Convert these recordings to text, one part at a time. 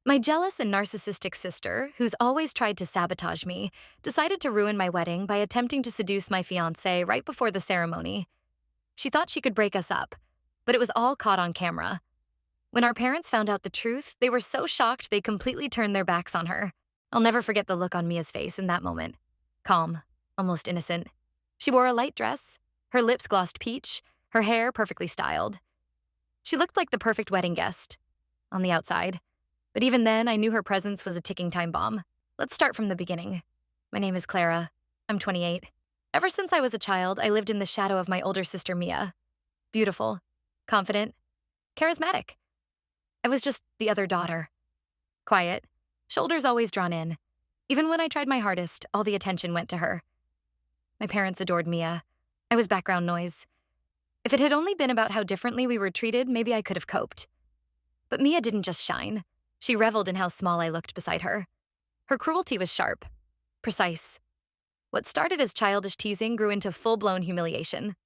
My jealous and narcissistic sister, who's always tried to sabotage me, decided to ruin my wedding by attempting to seduce my fiancé right before the ceremony. She thought she could break us up, but it was all caught on camera. When our parents found out the truth, they were so shocked they completely turned their backs on her. I'll never forget the look on Mia's face in that moment. Calm, almost innocent. She wore a light dress, her lips glossed peach, her hair perfectly styled. She looked like the perfect wedding guest, on the outside. But even then, I knew her presence was a ticking time bomb. Let's start from the beginning. My name is Clara. I'm 28. Ever since I was a child, I lived in the shadow of my older sister Mia. Beautiful, confident, charismatic. I was just the other daughter. Quiet, shoulders always drawn in. Even when I tried my hardest, all the attention went to her. My parents adored Mia. I was background noise. If it had only been about how differently we were treated, maybe I could have coped. But Mia didn't just shine. She reveled in how small I looked beside her. Her cruelty was sharp, precise. What started as childish teasing grew into full-blown humiliation.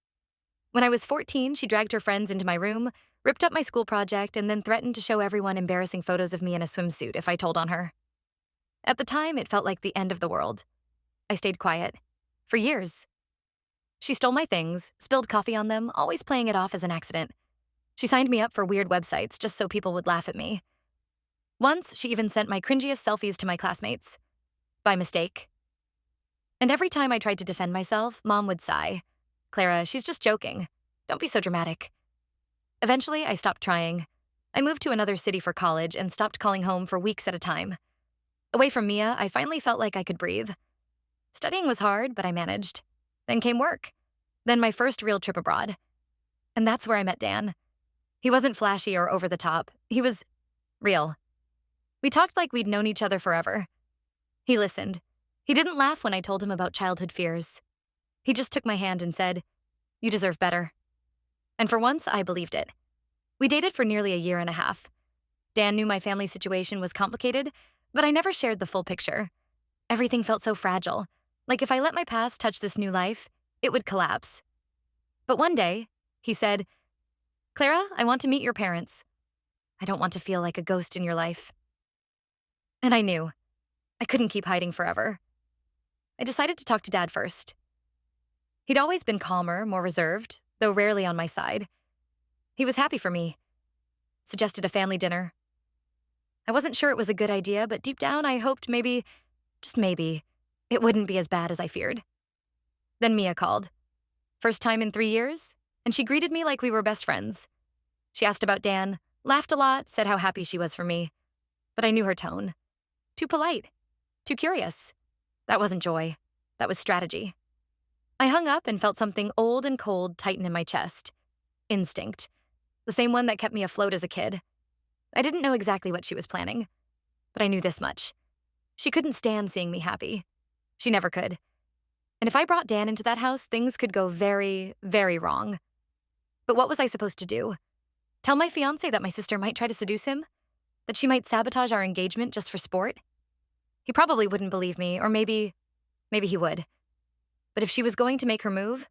When I was 14, she dragged her friends into my room, ripped up my school project, and then threatened to show everyone embarrassing photos of me in a swimsuit if I told on her. At the time, it felt like the end of the world. I stayed quiet. For years. She stole my things, spilled coffee on them, always playing it off as an accident. She signed me up for weird websites just so people would laugh at me. Once, she even sent my cringiest selfies to my classmates. By mistake. And every time I tried to defend myself, Mom would sigh. Clara, she's just joking. Don't be so dramatic. Eventually, I stopped trying. I moved to another city for college and stopped calling home for weeks at a time. Away from Mia, I finally felt like I could breathe. Studying was hard, but I managed. Then came work. Then my first real trip abroad. And that's where I met Dan. He wasn't flashy or over the top. He was real. We talked like we'd known each other forever. He listened. He didn't laugh when I told him about childhood fears. He just took my hand and said, "You deserve better." And for once, I believed it. We dated for nearly a year and a half. Dan knew my family situation was complicated, but I never shared the full picture. Everything felt so fragile, like if I let my past touch this new life, it would collapse. But one day, he said, "Clara, I want to meet your parents. I don't want to feel like a ghost in your life." And I knew. I couldn't keep hiding forever. I decided to talk to Dad first. He'd always been calmer, more reserved, though rarely on my side. He was happy for me. Suggested a family dinner. I wasn't sure it was a good idea, but deep down I hoped maybe, just maybe, it wouldn't be as bad as I feared. Then Mia called. First time in 3 years, and she greeted me like we were best friends. She asked about Dan, laughed a lot, said how happy she was for me. But I knew her tone. Too polite. Too curious. That wasn't joy. That was strategy. I hung up and felt something old and cold tighten in my chest. Instinct. The same one that kept me afloat as a kid. I didn't know exactly what she was planning, but I knew this much. She couldn't stand seeing me happy. She never could. And if I brought Dan into that house, things could go very, very wrong. But what was I supposed to do? Tell my fiancé that my sister might try to seduce him? That she might sabotage our engagement just for sport? He probably wouldn't believe me, or maybe he would. But if she was going to make her move,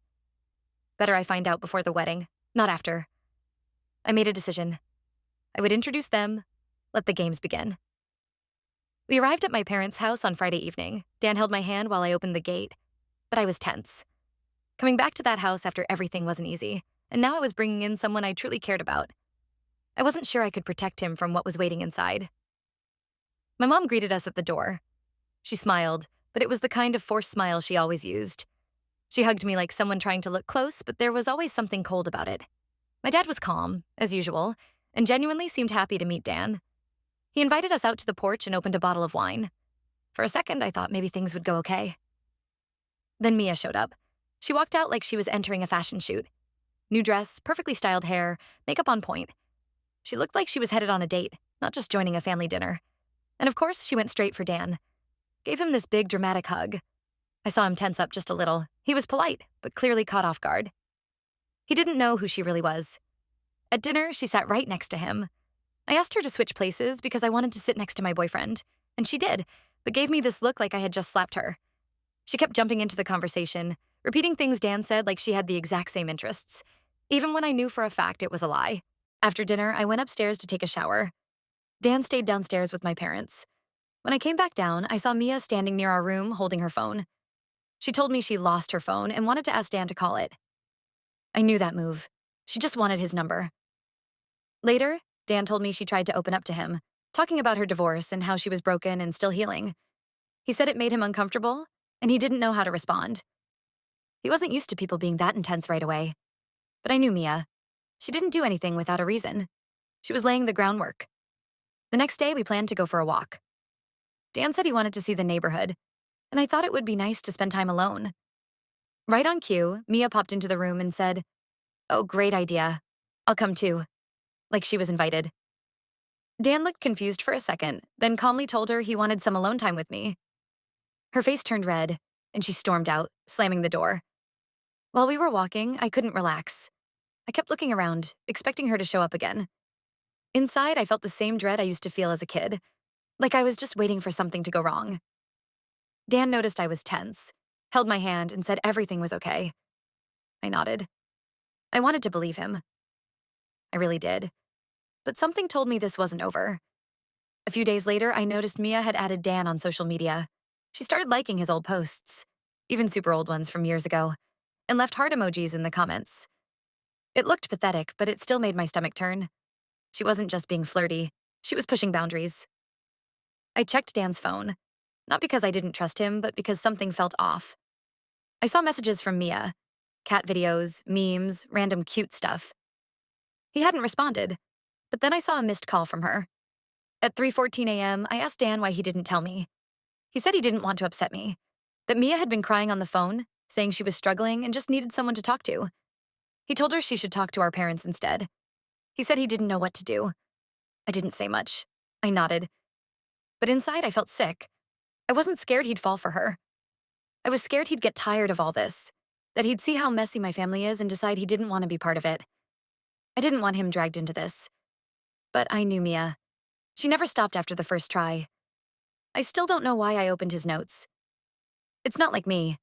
better I find out before the wedding, not after. I made a decision. I would introduce them, let the games begin. We arrived at my parents' house on Friday evening. Dan held my hand while I opened the gate, but I was tense. Coming back to that house after everything wasn't easy, and now I was bringing in someone I truly cared about. I wasn't sure I could protect him from what was waiting inside. My mom greeted us at the door. She smiled, but it was the kind of forced smile she always used. She hugged me like someone trying to look close, but there was always something cold about it. My dad was calm, as usual, and genuinely seemed happy to meet Dan. He invited us out to the porch and opened a bottle of wine. For a second, I thought maybe things would go okay. Then Mia showed up. She walked out like she was entering a fashion shoot. New dress, perfectly styled hair, makeup on point. She looked like she was headed on a date, not just joining a family dinner. And of course, she went straight for Dan. Gave him this big, dramatic hug. I saw him tense up just a little. He was polite, but clearly caught off guard. He didn't know who she really was. At dinner, she sat right next to him. I asked her to switch places because I wanted to sit next to my boyfriend, and she did, but gave me this look like I had just slapped her. She kept jumping into the conversation, repeating things Dan said like she had the exact same interests, even when I knew for a fact it was a lie. After dinner, I went upstairs to take a shower. Dan stayed downstairs with my parents. When I came back down, I saw Mia standing near our room holding her phone. She told me she lost her phone and wanted to ask Dan to call it. I knew that move. She just wanted his number. Later, Dan told me she tried to open up to him, talking about her divorce and how she was broken and still healing. He said it made him uncomfortable, and he didn't know how to respond. He wasn't used to people being that intense right away. But I knew Mia. She didn't do anything without a reason. She was laying the groundwork. The next day, we planned to go for a walk. Dan said he wanted to see the neighborhood, and I thought it would be nice to spend time alone. Right on cue, Mia popped into the room and said, "Oh, great idea. I'll come too," like she was invited. Dan looked confused for a second, then calmly told her he wanted some alone time with me. Her face turned red, and she stormed out, slamming the door. While we were walking, I couldn't relax. I kept looking around, expecting her to show up again. Inside, I felt the same dread I used to feel as a kid, like I was just waiting for something to go wrong. Dan noticed I was tense, held my hand, and said everything was okay. I nodded. I wanted to believe him. I really did. But something told me this wasn't over. A few days later, I noticed Mia had added Dan on social media. She started liking his old posts, even super old ones from years ago, and left heart emojis in the comments. It looked pathetic, but it still made my stomach turn. She wasn't just being flirty. She was pushing boundaries. I checked Dan's phone, not because I didn't trust him, but because something felt off. I saw messages from Mia, cat videos, memes, random cute stuff. He hadn't responded, but then I saw a missed call from her. At 3:14 a.m., I asked Dan why he didn't tell me. He said he didn't want to upset me, that Mia had been crying on the phone, saying she was struggling and just needed someone to talk to. He told her she should talk to our parents instead. He said he didn't know what to do. I didn't say much. I nodded. But inside, I felt sick. I wasn't scared he'd fall for her. I was scared he'd get tired of all this, that he'd see how messy my family is and decide he didn't want to be part of it. I didn't want him dragged into this. But I knew Mia. She never stopped after the first try. I still don't know why I opened his notes. It's not like me.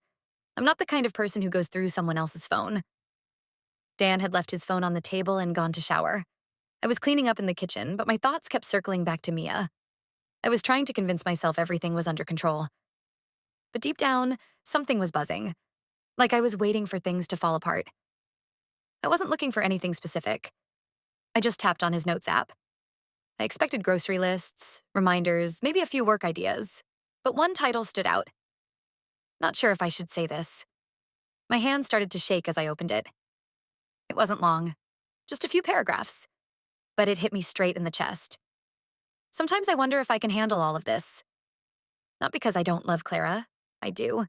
I'm not the kind of person who goes through someone else's phone. Dan had left his phone on the table and gone to shower. I was cleaning up in the kitchen, but my thoughts kept circling back to Mia. I was trying to convince myself everything was under control. But deep down, something was buzzing, like I was waiting for things to fall apart. I wasn't looking for anything specific. I just tapped on his notes app. I expected grocery lists, reminders, maybe a few work ideas, but one title stood out. Not sure if I should say this. My hand started to shake as I opened it. It wasn't long, just a few paragraphs, but it hit me straight in the chest. Sometimes I wonder if I can handle all of this. Not because I don't love Clara, I do,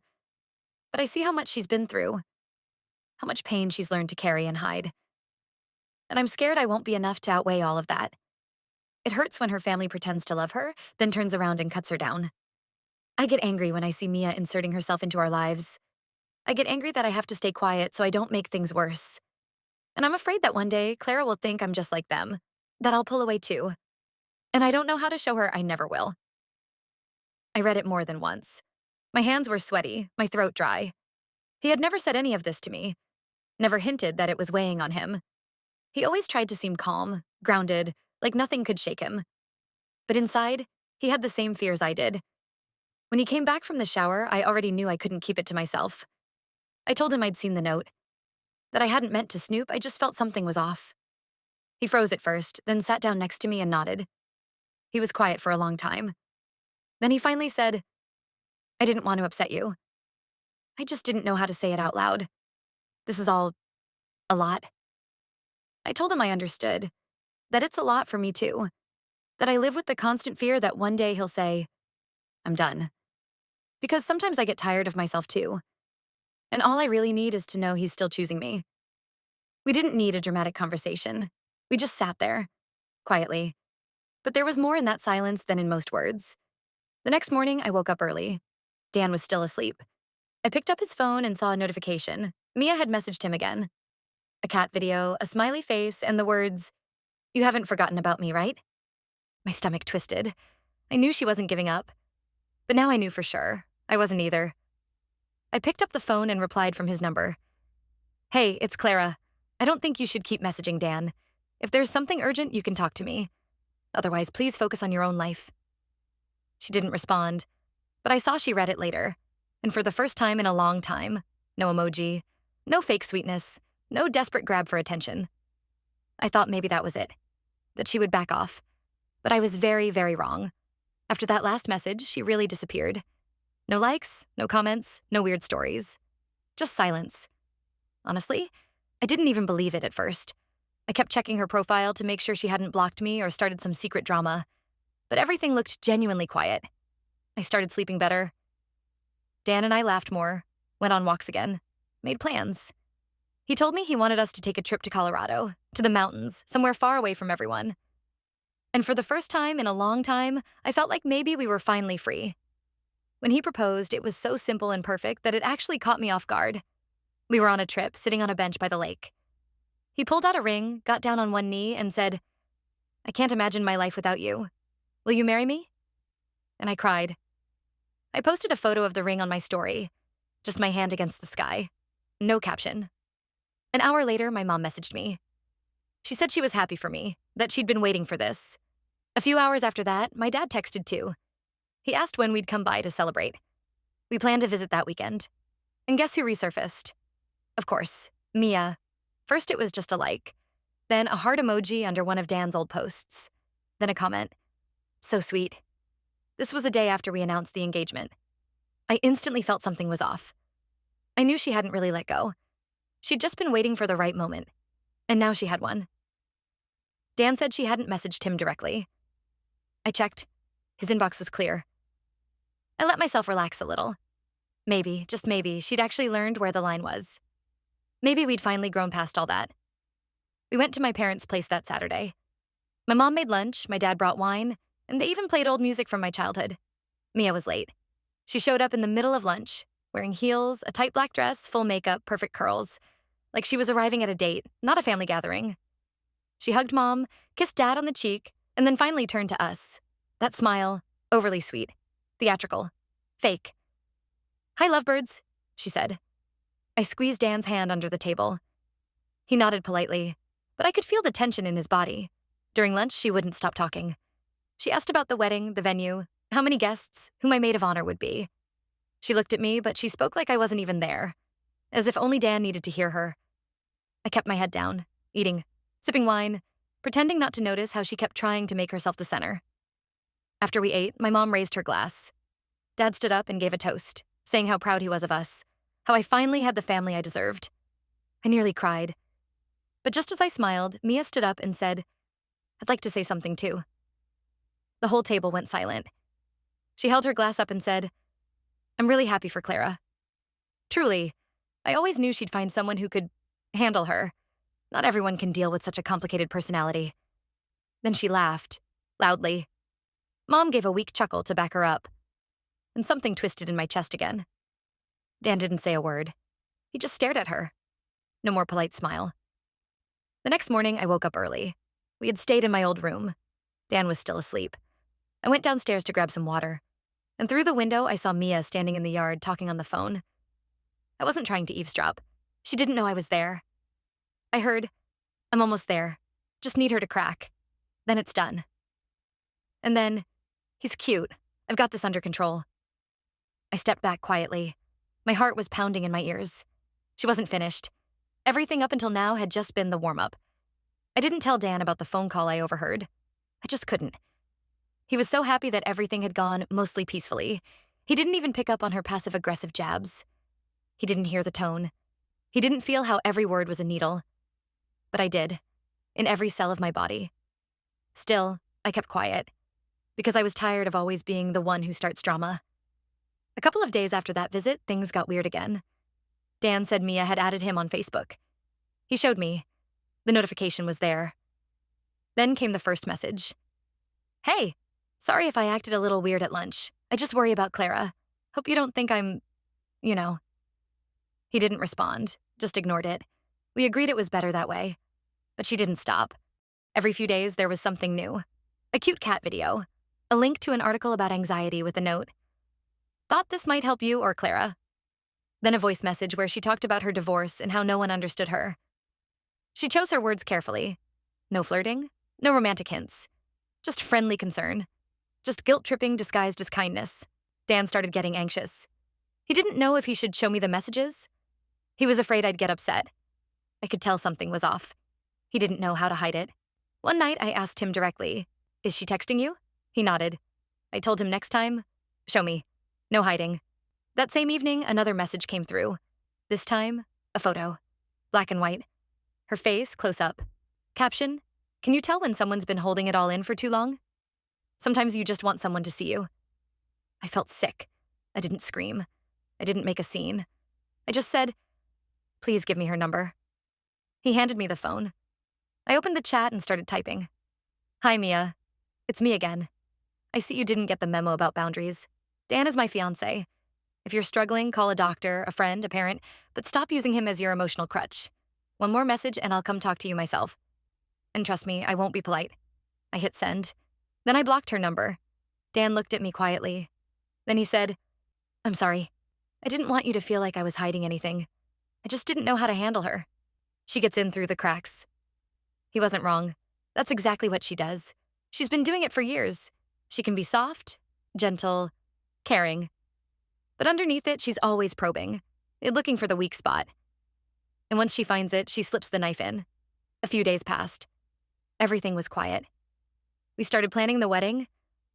but I see how much she's been through, how much pain she's learned to carry and hide. And I'm scared I won't be enough to outweigh all of that. It hurts when her family pretends to love her, then turns around and cuts her down. I get angry when I see Mia inserting herself into our lives. I get angry that I have to stay quiet so I don't make things worse. And I'm afraid that one day, Clara will think I'm just like them, that I'll pull away too. And I don't know how to show her I never will. I read it more than once. My hands were sweaty, my throat dry. He had never said any of this to me, never hinted that it was weighing on him. He always tried to seem calm, grounded, like nothing could shake him. But inside, he had the same fears I did. When he came back from the shower, I already knew I couldn't keep it to myself. I told him I'd seen the note, that I hadn't meant to snoop, I just felt something was off. He froze at first, then sat down next to me and nodded. He was quiet for a long time. Then he finally said, "I didn't want to upset you. I just didn't know how to say it out loud. This is all a lot." I told him I understood, that it's a lot for me too, that I live with the constant fear that one day he'll say, "I'm done." Because sometimes I get tired of myself too, and all I really need is to know he's still choosing me. We didn't need a dramatic conversation. We just sat there, quietly. But there was more in that silence than in most words. The next morning, I woke up early. Dan was still asleep. I picked up his phone and saw a notification. Mia had messaged him again. A cat video, a smiley face, and the words, "You haven't forgotten about me, right?" My stomach twisted. I knew she wasn't giving up. But now I knew for sure. I wasn't either. I picked up the phone and replied from his number. "Hey, it's Clara. I don't think you should keep messaging Dan. If there's something urgent, you can talk to me. Otherwise, please focus on your own life. She didn't respond, but I saw she read it later. And for the first time in a long time, no emoji, no fake sweetness, no desperate grab for attention. I thought maybe that was it, that she would back off. But I was very, very wrong. After that last message, she really disappeared. No likes, no comments, no weird stories. Just silence. Honestly, I didn't even believe it at first. I kept checking her profile to make sure she hadn't blocked me or started some secret drama. But everything looked genuinely quiet. I started sleeping better. Dan and I laughed more, went on walks again, made plans. He told me he wanted us to take a trip to Colorado, to the mountains, somewhere far away from everyone. And for the first time in a long time, I felt like maybe we were finally free. When he proposed, it was so simple and perfect that it actually caught me off guard. We were on a trip, sitting on a bench by the lake. He pulled out a ring, got down on one knee, and said, "I can't imagine my life without you. Will you marry me?" And I cried. I posted a photo of the ring on my story, just my hand against the sky. No caption. An hour later, my mom messaged me. She said she was happy for me, that she'd been waiting for this. A few hours after that, my dad texted too. He asked when we'd come by to celebrate. We planned to visit that weekend. And guess who resurfaced? Of course, Mia. First it was just a like, then a heart emoji under one of Dan's old posts, then a comment. So sweet. This was a day after we announced the engagement. I instantly felt something was off. I knew she hadn't really let go. She'd just been waiting for the right moment, and now she had one. Dan said she hadn't messaged him directly. I checked. His inbox was clear. I let myself relax a little. Maybe, just maybe, she'd actually learned where the line was. Maybe we'd finally grown past all that. We went to my parents' place that Saturday. My mom made lunch, my dad brought wine, and they even played old music from my childhood. Mia was late. She showed up in the middle of lunch, wearing heels, a tight black dress, full makeup, perfect curls, like she was arriving at a date, not a family gathering. She hugged Mom, kissed Dad on the cheek, and then finally turned to us. That smile, overly sweet, theatrical, fake. "Hi, lovebirds," she said. I squeezed Dan's hand under the table. He nodded politely, but I could feel the tension in his body. During lunch, she wouldn't stop talking. She asked about the wedding, the venue, how many guests, who my maid of honor would be. She looked at me, but she spoke like I wasn't even there, as if only Dan needed to hear her. I kept my head down, eating, sipping wine, pretending not to notice how she kept trying to make herself the center. After we ate, my mom raised her glass. Dad stood up and gave a toast, saying how proud he was of us, how I finally had the family I deserved. I nearly cried. But just as I smiled, Mia stood up and said, "I'd like to say something too." The whole table went silent. She held her glass up and said, "I'm really happy for Clara. Truly, I always knew she'd find someone who could handle her. Not everyone can deal with such a complicated personality." Then she laughed, loudly. Mom gave a weak chuckle to back her up, and something twisted in my chest again. Dan didn't say a word. He just stared at her. No more polite smile. The next morning, I woke up early. We had stayed in my old room. Dan was still asleep. I went downstairs to grab some water, and through the window, I saw Mia standing in the yard talking on the phone. I wasn't trying to eavesdrop. She didn't know I was there. I heard, "I'm almost there. Just need her to crack. Then it's done." And then, "He's cute. I've got this under control." I stepped back quietly. My heart was pounding in my ears. She wasn't finished. Everything up until now had just been the warm-up. I didn't tell Dan about the phone call I overheard. I just couldn't. He was so happy that everything had gone mostly peacefully. He didn't even pick up on her passive-aggressive jabs. He didn't hear the tone. He didn't feel how every word was a needle. But I did, in every cell of my body. Still, I kept quiet, because I was tired of always being the one who starts drama. A couple of days after that visit, things got weird again. Dan said Mia had added him on Facebook. He showed me. The notification was there. Then came the first message. "Hey, sorry if I acted a little weird at lunch. I just worry about Clara. Hope you don't think I'm, you know." He didn't respond, just ignored it. We agreed it was better that way. But she didn't stop. Every few days, there was something new. A cute cat video. A link to an article about anxiety with a note. "Thought this might help you or Clara." Then a voice message where she talked about her divorce and how no one understood her. She chose her words carefully. No flirting, no romantic hints. Just friendly concern. Just guilt-tripping disguised as kindness. Dan started getting anxious. He didn't know if he should show me the messages. He was afraid I'd get upset. I could tell something was off. He didn't know how to hide it. One night, I asked him directly, "Is she texting you?" He nodded. I told him next time, "Show me. No hiding." That same evening, another message came through. This time, a photo. Black and white. Her face, close up. Caption, "Can you tell when someone's been holding it all in for too long? Sometimes you just want someone to see you." I felt sick. I didn't scream. I didn't make a scene. I just said, "Please give me her number." He handed me the phone. I opened the chat and started typing. "Hi, Mia. It's me again. I see you didn't get the memo about boundaries. Dan is my fiancé. If you're struggling, call a doctor, a friend, a parent, but stop using him as your emotional crutch. One more message and I'll come talk to you myself. And trust me, I won't be polite." I hit send. Then I blocked her number. Dan looked at me quietly. Then he said, "I'm sorry. I didn't want you to feel like I was hiding anything. I just didn't know how to handle her. She gets in through the cracks." He wasn't wrong. That's exactly what she does. She's been doing it for years. She can be soft, gentle, caring. But underneath it, she's always probing, looking for the weak spot. And once she finds it, she slips the knife in. A few days passed. Everything was quiet. We started planning the wedding,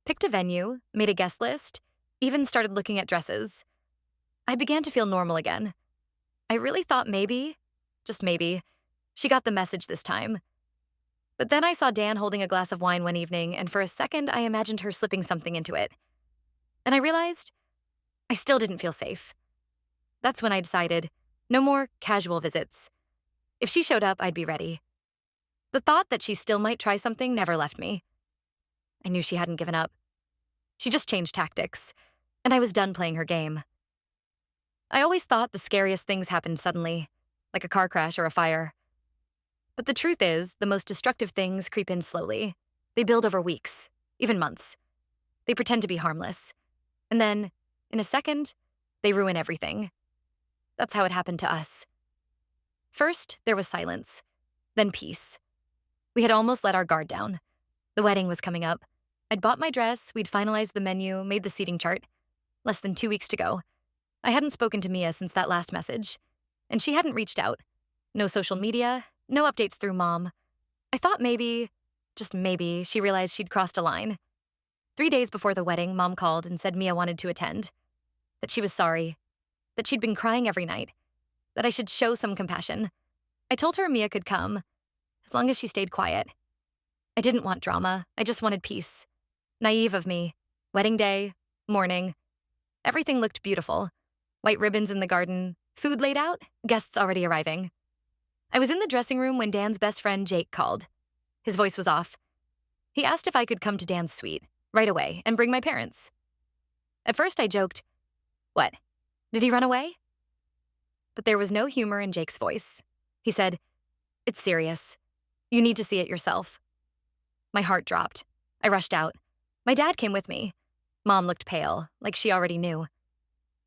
picked a venue, made a guest list, even started looking at dresses. I began to feel normal again. I really thought maybe, just maybe, she got the message this time. But then I saw Dan holding a glass of wine one evening, and for a second I imagined her slipping something into it. And I realized I still didn't feel safe. That's when I decided, no more casual visits. If she showed up, I'd be ready. The thought that she still might try something never left me. I knew she hadn't given up. She just changed tactics, and I was done playing her game. I always thought the scariest things happened suddenly, like a car crash or a fire. But the truth is, the most destructive things creep in slowly. They build over weeks, even months. They pretend to be harmless. And then, in a second, they ruin everything. That's how it happened to us. First, there was silence. Then peace. We had almost let our guard down. The wedding was coming up. I'd bought my dress, we'd finalized the menu, made the seating chart. Less than 2 weeks to go. I hadn't spoken to Mia since that last message. And she hadn't reached out. No social media, no updates through Mom. I thought maybe, just maybe, she realized she'd crossed a line. 3 days before the wedding, Mom called and said Mia wanted to attend. That she was sorry. That she'd been crying every night. That I should show some compassion. I told her Mia could come, as long as she stayed quiet. I didn't want drama. I just wanted peace. Naive of me. Wedding day, morning. Everything looked beautiful. White ribbons in the garden, food laid out, guests already arriving. I was in the dressing room when Dan's best friend Jake called. His voice was off. He asked if I could come to Dan's suite, right away, and bring my parents. At first I joked, "What? Did he run away?" But there was no humor in Jake's voice. He said, "It's serious. You need to see it yourself." My heart dropped. I rushed out. My dad came with me. Mom looked pale, like she already knew.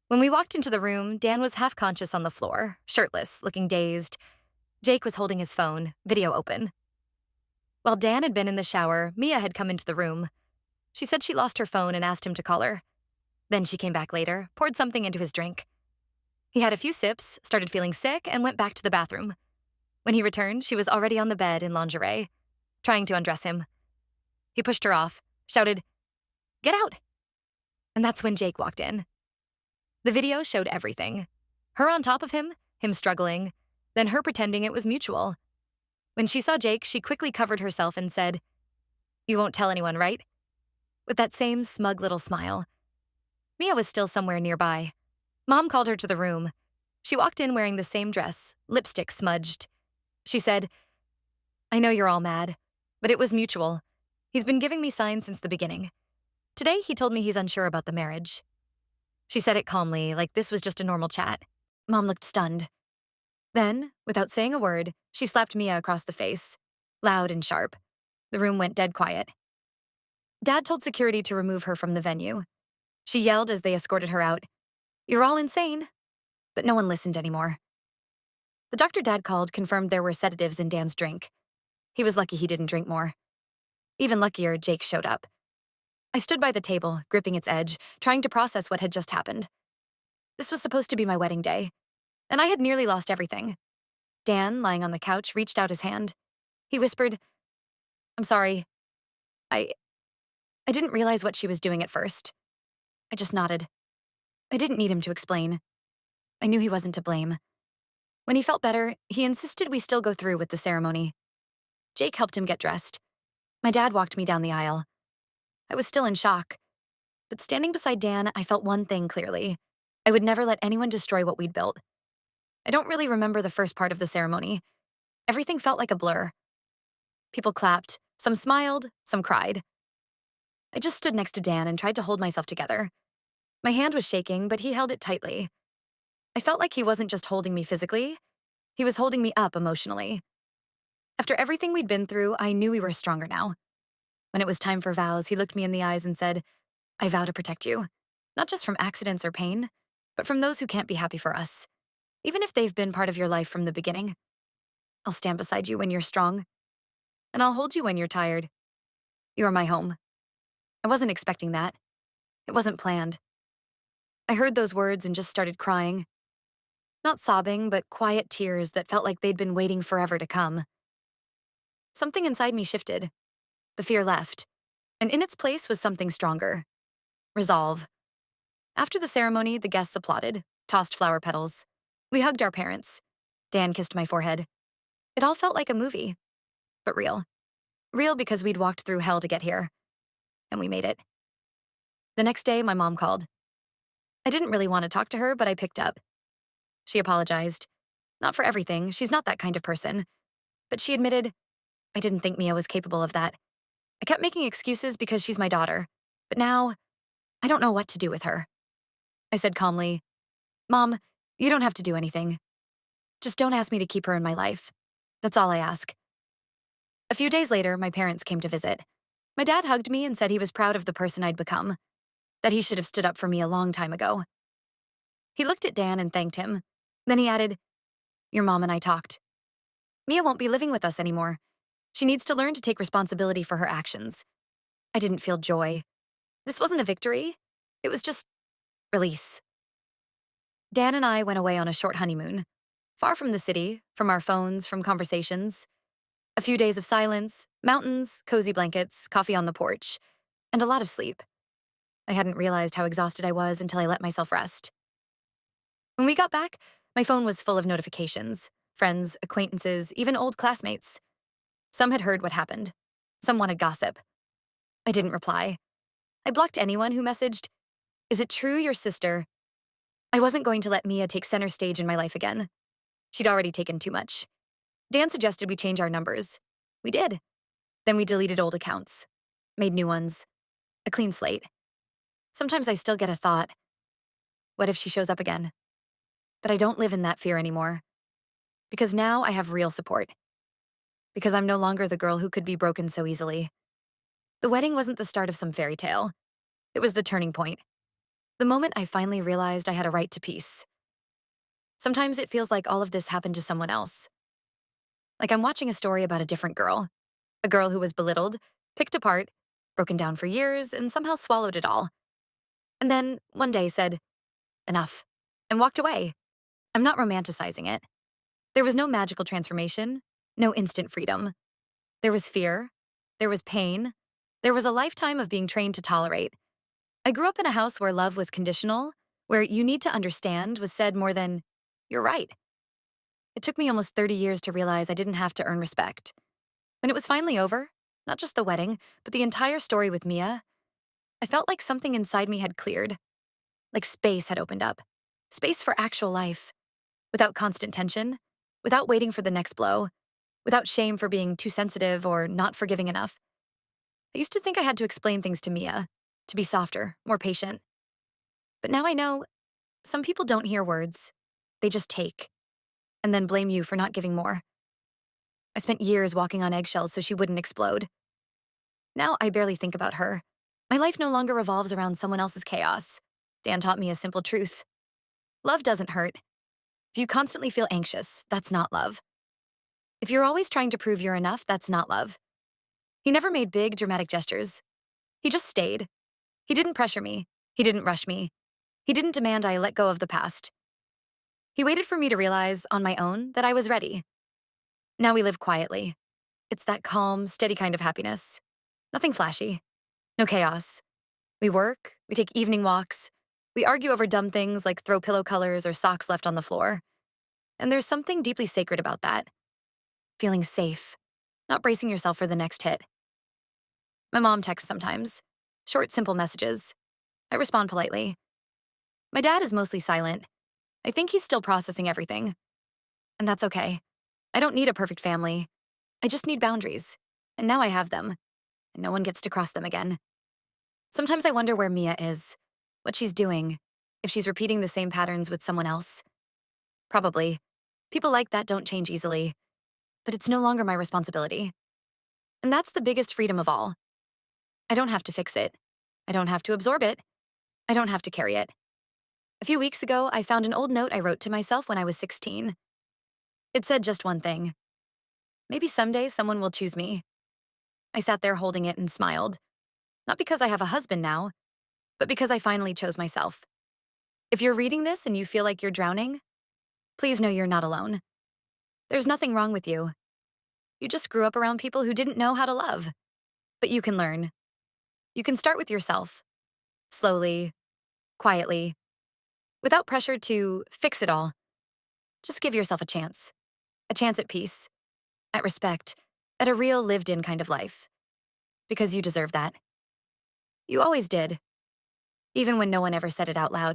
When we walked into the room, Dan was half conscious on the floor, shirtless, looking dazed. Jake was holding his phone, video open. While Dan had been in the shower, Mia had come into the room. She said she lost her phone and asked him to call her. Then she came back later, poured something into his drink. He had a few sips, started feeling sick, and went back to the bathroom. When he returned, she was already on the bed in lingerie, trying to undress him. He pushed her off, shouted, "Get out!" And that's when Jake walked in. The video showed everything. Her on top of him struggling, then her pretending it was mutual. When she saw Jake, she quickly covered herself and said, "You won't tell anyone, right?" With that same smug little smile. Mia was still somewhere nearby. Mom called her to the room. She walked in wearing the same dress, lipstick smudged. She said, "I know you're all mad, but it was mutual. He's been giving me signs since the beginning. Today, he told me he's unsure about the marriage." She said it calmly, like this was just a normal chat. Mom looked stunned. Then, without saying a word, she slapped Mia across the face, loud and sharp. The room went dead quiet. Dad told security to remove her from the venue. She yelled as they escorted her out, "You're all insane." But no one listened anymore. The doctor Dad called confirmed there were sedatives in Dan's drink. He was lucky he didn't drink more. Even luckier, Jake showed up. I stood by the table, gripping its edge, trying to process what had just happened. This was supposed to be my wedding day, and I had nearly lost everything. Dan, lying on the couch, reached out his hand. He whispered, "I'm sorry. I I didn't realize what she was doing at first." I just nodded. I didn't need him to explain. I knew he wasn't to blame. When he felt better, he insisted we still go through with the ceremony. Jake helped him get dressed. My dad walked me down the aisle. I was still in shock. But standing beside Dan, I felt one thing clearly. I would never let anyone destroy what we'd built. I don't really remember the first part of the ceremony. Everything felt like a blur. People clapped, some smiled, some cried. I just stood next to Dan and tried to hold myself together. My hand was shaking, but he held it tightly. I felt like he wasn't just holding me physically, he was holding me up emotionally. After everything we'd been through, I knew we were stronger now. When it was time for vows, he looked me in the eyes and said, "I vow to protect you, not just from accidents or pain, but from those who can't be happy for us, even if they've been part of your life from the beginning. I'll stand beside you when you're strong, and I'll hold you when you're tired. You are my home." I wasn't expecting that. It wasn't planned. I heard those words and just started crying. Not sobbing, but quiet tears that felt like they'd been waiting forever to come. Something inside me shifted. The fear left, and in its place was something stronger. Resolve. After the ceremony, the guests applauded, tossed flower petals. We hugged our parents. Dan kissed my forehead. It all felt like a movie, but real. Real because we'd walked through hell to get here, and we made it. The next day, my mom called. I didn't really want to talk to her, but I picked up. She apologized. Not for everything, she's not that kind of person. But she admitted, "I didn't think Mia was capable of that. I kept making excuses because she's my daughter. But now, I don't know what to do with her." I said calmly, "Mom, you don't have to do anything. Just don't ask me to keep her in my life. That's all I ask." A few days later, my parents came to visit. My dad hugged me and said he was proud of the person I'd become, that he should have stood up for me a long time ago. He looked at Dan and thanked him. Then he added, "Your mom and I talked. Mia won't be living with us anymore. She needs to learn to take responsibility for her actions." I didn't feel joy. This wasn't a victory. It was just release. Dan and I went away on a short honeymoon. Far from the city, from our phones, from conversations. A few days of silence, mountains, cozy blankets, coffee on the porch, and a lot of sleep. I hadn't realized how exhausted I was until I let myself rest. When we got back, my phone was full of notifications. Friends, acquaintances, even old classmates. Some had heard what happened. Some wanted gossip. I didn't reply. I blocked anyone who messaged, "Is it true your sister?" I wasn't going to let Mia take center stage in my life again. She'd already taken too much. Dan suggested we change our numbers. We did. Then we deleted old accounts. Made new ones. A clean slate. Sometimes I still get a thought. What if she shows up again? But I don't live in that fear anymore. Because now I have real support. Because I'm no longer the girl who could be broken so easily. The wedding wasn't the start of some fairy tale. It was the turning point. The moment I finally realized I had a right to peace. Sometimes it feels like all of this happened to someone else. Like I'm watching a story about a different girl. A girl who was belittled, picked apart, broken down for years, and somehow swallowed it all. And then, one day said, "Enough," and walked away. I'm not romanticizing it. There was no magical transformation, no instant freedom. There was fear. There was pain. There was a lifetime of being trained to tolerate. I grew up in a house where love was conditional, where "you need to understand" was said more than "you're right." It took me almost 30 years to realize I didn't have to earn respect. When it was finally over, not just the wedding, but the entire story with Mia, I felt like something inside me had cleared. Like space had opened up. Space for actual life. Without constant tension, without waiting for the next blow, without shame for being too sensitive or not forgiving enough. I used to think I had to explain things to Mia, to be softer, more patient. But now I know some people don't hear words. They just take, and then blame you for not giving more. I spent years walking on eggshells so she wouldn't explode. Now I barely think about her. My life no longer revolves around someone else's chaos. Dan taught me a simple truth. Love doesn't hurt. If you constantly feel anxious, that's not love. If you're always trying to prove you're enough, that's not love. He never made big, dramatic gestures. He just stayed. He didn't pressure me. He didn't rush me. He didn't demand I let go of the past. He waited for me to realize, on my own, that I was ready. Now we live quietly. It's that calm, steady kind of happiness. Nothing flashy. No chaos. We work, we take evening walks, we argue over dumb things like throw pillow colors or socks left on the floor. And there's something deeply sacred about that. Feeling safe, not bracing yourself for the next hit. My mom texts sometimes. Short, simple messages. I respond politely. My dad is mostly silent. I think he's still processing everything. And that's okay. I don't need a perfect family. I just need boundaries. And now I have them. And no one gets to cross them again. Sometimes I wonder where Mia is, what she's doing, if she's repeating the same patterns with someone else. Probably. People like that don't change easily. But it's no longer my responsibility. And that's the biggest freedom of all. I don't have to fix it. I don't have to absorb it. I don't have to carry it. A few weeks ago, I found an old note I wrote to myself when I was 16. It said just one thing. Maybe someday someone will choose me. I sat there holding it and smiled. Not because I have a husband now, but because I finally chose myself. If you're reading this and you feel like you're drowning, please know you're not alone. There's nothing wrong with you. You just grew up around people who didn't know how to love. But you can learn. You can start with yourself. Slowly, quietly, without pressure to fix it all. Just give yourself a chance. A chance at peace, at respect, at a real lived-in kind of life. Because you deserve that. You always did. Even when no one ever said it out loud.